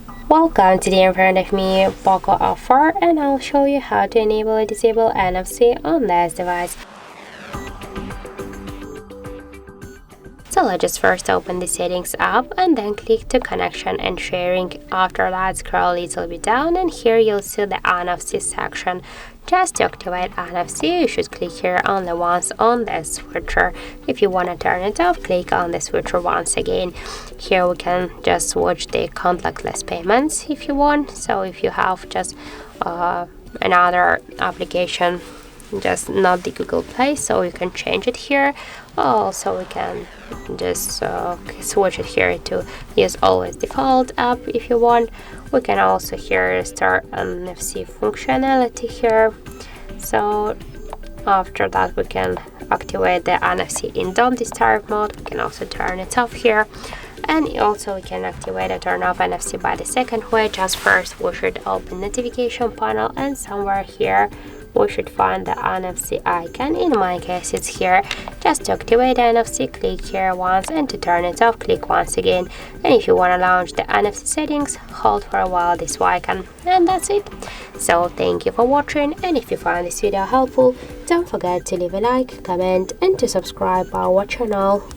Welcome to the in front of me POCO F4, and I'll show you how to enable or disable NFC on this device. So let's just first open the settings app and then click to connection and sharing. After that, scroll a little bit down and here you'll see the NFC section. Just to activate NFC, you should click here only once on the switcher. If you want to turn it off, click on the switcher once again. Here we can just watch the contactless payments if you want. So if you have just another application, just not the Google Play, so you can change it here. Also we can just switch it here to use always default app if you want. We can also here start NFC functionality here. So after that we can activate the NFC in don't disturb mode. We can also turn it off here, and also we can activate or turn off NFC by the second way. Just first we should open notification panel, and somewhere here we should find the NFC icon. In my case it's here. Just to activate NFC, click here once, and to turn it off, click once again. And if you want to launch the NFC settings, hold for a while this icon, and that's it. So thank you for watching, and if you find this video helpful, don't forget to leave a like, comment and to subscribe our channel.